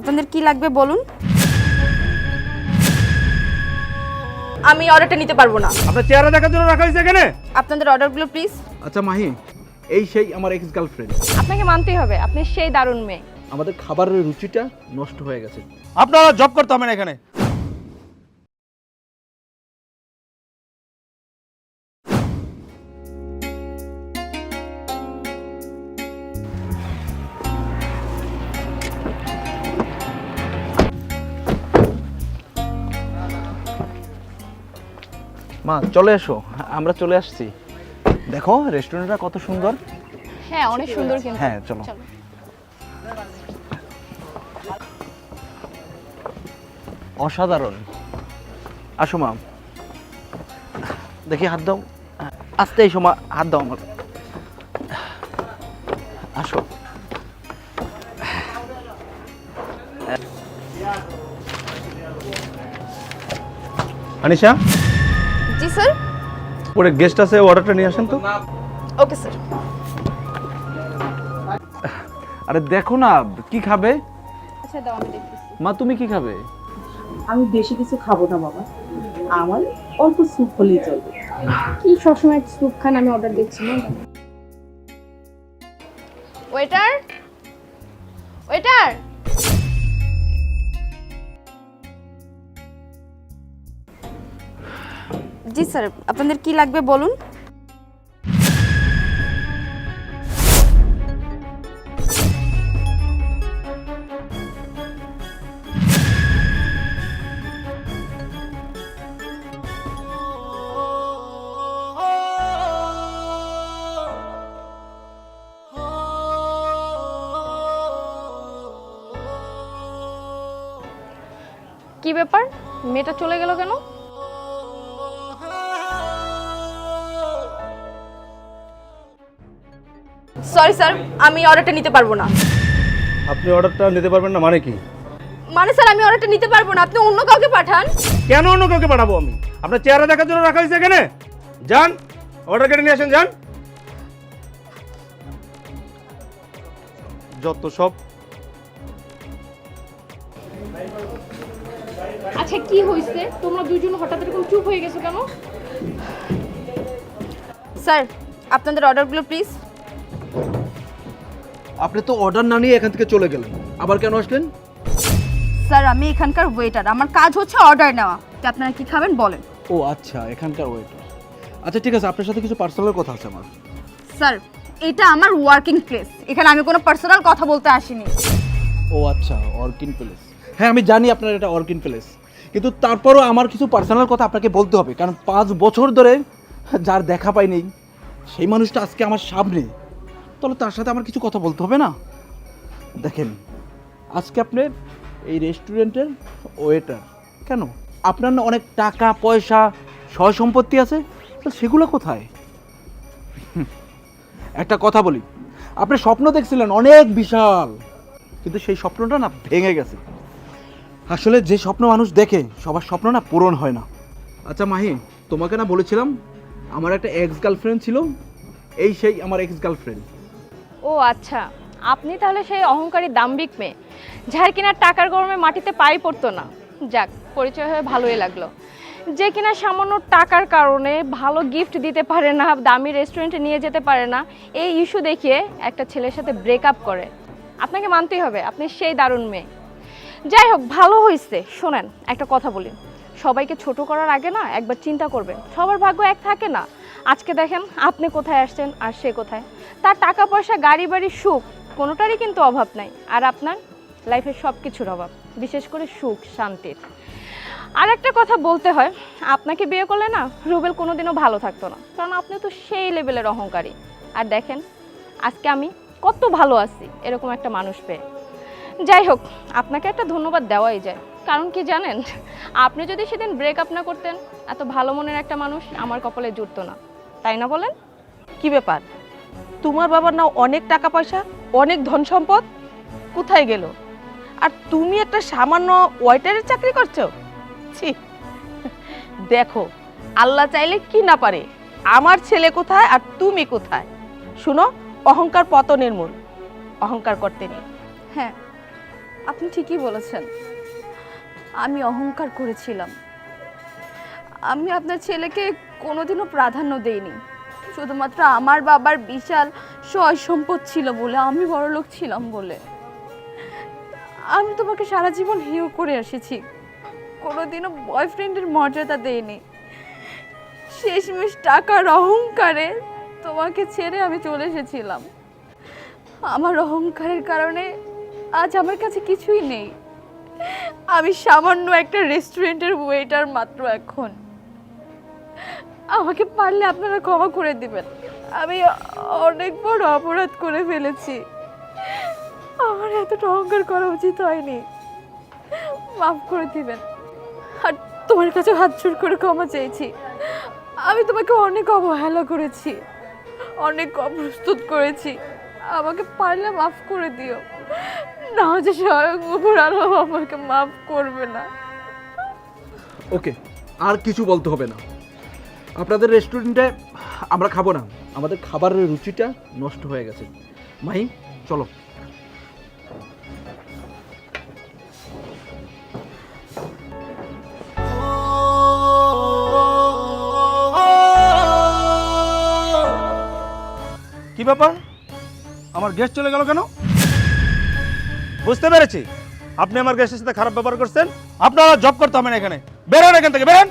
আপনাদের কি লাগবে বলুন। আমি অর্ডারটা নিতে পারবো না। আপনার চেহারা দেখার জন্য রাখা হয়েছে এখানে। আপনাদের অর্ডারগুলো প্লিজ। আচ্ছা মাহি, এই সেই আমার এক্স গার্লফ্রেন্ড। আপনাকে মানতেই হবে, আপনি সেই দারুণ মেয়ে। আমাদের খাবারের রুচিটা নষ্ট হয়ে গেছে। আপনারা জব করতে হবে না এখানে। মা চলে এসো, আমরা চলে আসছি। দেখো রেস্টুরেন্টটা কত সুন্দর। হ্যাঁ অনেক সুন্দর কিন্তু। হ্যাঁ চলো। অসাধারণ। আসো মা, দেখি হাত দাও। আস্তে এসো মা, হাত দাও আমার। আসো। আনিশা, জি স্যার। পরে গেস্ট আছে, অর্ডারটা নিয়ে আসেন তো। Okay sir. আরে দেখো না কি খাবে। আচ্ছা দাও আমি দেখতেছি। মা তুমি কি খাবে? আমি বেশি কিছু খাবো না বাবা, আমার অল্প স্যুপ হলেই চলবে। কি সবসময় স্যুপ খান, আমি অর্ডার দিচ্ছি না। Waiter, waiter. জি স্যার, আপনাদের কি লাগবে বলুন। কি ব্যাপার, মেয়েটা চলে গেল কেন? সরি স্যার, আমি অর্ডারটা নিতে পারবো না। আপনি অর্ডারটা নিতে পারবেন না মানে কি? মানে স্যার আমি অর্ডারটা নিতে পারবো না, আপনি অন্য কাউকে পাঠান। কেন অন্য কাউকে পাঠাবো আমি? আপনার চেহারা দেখার জন্য রাখা হয়েছে এখানে। যান, অর্ডার কেটে নিয়ে আসেন, যান। যত সব। আচ্ছা কি হয়েছে, তোমরা দুজন হঠাৎ এরকম চুপ হয়ে গেছো কেন? স্যার আপনাদের অর্ডারগুলো প্লিজ। আপনি তো অর্ডার না নিয়ে এখান থেকে চলে গেলেন, আবার কেন আসলেন? স্যার আমি এখানকার ওয়েটার, আমার কাজ হচ্ছে অর্ডার নেওয়া। তো আপনারা কি খাবেন বলেন। ও আচ্ছা, এখানকার ওয়েটার। আচ্ছা ঠিক আছে, আপনার সাথে কিছু পার্সোনাল কথা আছে আমার। স্যার এটা আমার ওয়ার্কিং প্লেস, এখানে আমি কোনো পার্সোনাল কথা বলতে আসিনি। ও আচ্ছা, অর্কিন প্লেস। হ্যাঁ আমি জানি আপনার এটা অর্কিন প্লেস, কিন্তু তারপরও আমার কিছু পার্সোনাল কথা আপনাকে বলতে হবে, কারণ 5 বছর ধরে যার দেখা পাইনি সেই মানুষটা আজকে আমার সামনে, তাহলে তার সাথে আমার কিছু কথা বলতে হবে না? দেখেন, আজকে আপনি এই রেস্টুরেন্টের ওয়েটার। কেন? আপনার না অনেক টাকা পয়সা সয় সম্পত্তি আছে, তো সেগুলো কোথায়? একটা কথা বলি, আপনি স্বপ্ন দেখছিলেন অনেক বিশাল, কিন্তু সেই স্বপ্নটা না ভেঙে গেছে। আসলে যে স্বপ্ন মানুষ দেখে সবার স্বপ্ন না পূরণ হয় না। আচ্ছা মাহি, তোমাকে না বলেছিলাম আমার একটা এক্স গার্লফ্রেন্ড ছিল, এই সেই আমার এক্স গার্লফ্রেন্ড। ও আচ্ছা, আপনি তাহলে সেই অহংকারী দাম্ভিক মেয়ে, যার কিনা টাকার গরমে মাটিতে পাই পড়তো না। যাক, পরিচয় হয়ে ভালোই লাগলো। যে কিনা সামান্য টাকার কারণে ভালো গিফট দিতে পারে না, দামি রেস্টুরেন্টে নিয়ে যেতে পারে না, এই ইস্যু দেখিয়ে একটা ছেলের সাথে ব্রেকআপ করে। আপনাকে মানতেই হবে, আপনি সেই দারুণ মেয়ে। যাই হোক, ভালো হয়েছে। শোনেন, একটা কথা বলি, সবাইকে ছোট করার আগে না একবার চিন্তা করবেন, সবার ভাগ্য এক থাকে না। আজকে দেখেন আপনি কোথায় আসছেন আর সে কোথায়। তার টাকা পয়সা, গাড়ি বাড়ি, সুখ কোনোটারই কিন্তু অভাব নাই, আর আপনার লাইফে সব কিছুর অভাব, বিশেষ করে সুখ শান্তির। আর একটা কথা বলতে হয়, আপনাকে বিয়ে করলে না রুবেল কোনোদিনও ভালো থাকতো না, কারণ আপনি তো সেই লেভেলের অহংকারী। আর দেখেন আজকে আমি কত ভালো আছি এরকম একটা মানুষ পেয়ে। যাই হোক, আপনাকে একটা ধন্যবাদ দেওয়াই যায়, কারণ কি জানেন, আপনি যদি সেদিন ব্রেকআপ না করতেন, এত ভালো মনের একটা মানুষ আমার কপালে জুটতো না, তাই না বলেন? কি ব্যাপার, তোমার বাবার না অনেক টাকা পয়সা, অনেক ধন সম্পদ, কোথায় গেল? আর তুমি একটা সামান্য ওয়েটারের চাকরি করছো? ছি, দেখো আল্লাহ চাইলে কি না পারে, আমার ছেলে কোথায় আর তুমি কোথায়। শুনো, অহংকার পতনের মূল, অহংকার করতে নেই। হ্যাঁ আপনি ঠিকই বলেছেন, আমি অহংকার করেছিলাম। আমি আপনার ছেলেকে কোনোদিনও প্রাধান্য দেইনি। শুধুমাত্র আমার বাবার বিশাল সয় সম্পদ ছিল বলে, আমি বড়লোক ছিলাম বলে। আমি তোমাকে সারা জীবন হেয় করে এসেছি, কোনোদিনও বয়ফ্রেন্ডের মর্যাদা দেইনি। শেষমেশ টাকার অহংকারে তোমাকে ছেড়ে আমি চলে এসেছিলাম। আমার অহংকারের কারণে আজ আমার কাছে কিছুই নেই। আমি সামান্য একটা রেস্টুরেন্টের ওয়েটার মাত্র এখন। আমাকে পারলে আপনারা ক্ষমা করে দিবেন, আমি অনেক বড় অপরাধ করে ফেলেছি। আমার এতটা অহংকার করা উচিত হয়নি, মাফ করে দিবেন। আর তোমার কাছে হাত জোড় করে ক্ষমা চাইছি। আমি তোমাকে অনেক অবহেলা করেছি, অনেক অপ্রস্তুত করেছি। আমাকে পারলে মাফ করে দিও, না যে স্বয়ং উপর আলো আমাকে মাফ করবে না। ওকে, আর কিছু বলতে হবে না। আপনাদের রেস্টুরেন্টে আমরা খাবো না, আমাদের খাবারের রুচিটা নষ্ট হয়ে গেছে। মাহি চলো। কি ব্যাপার, আমার গেস্ট চলে গেল কেন? বুঝতে পেরেছি, আপনি আমার গেস্টের সাথে খারাপ ব্যবহার করছেন। আপনারা জব করতে হবে না এখানে, বেরোন এখান থেকে, বেরোন।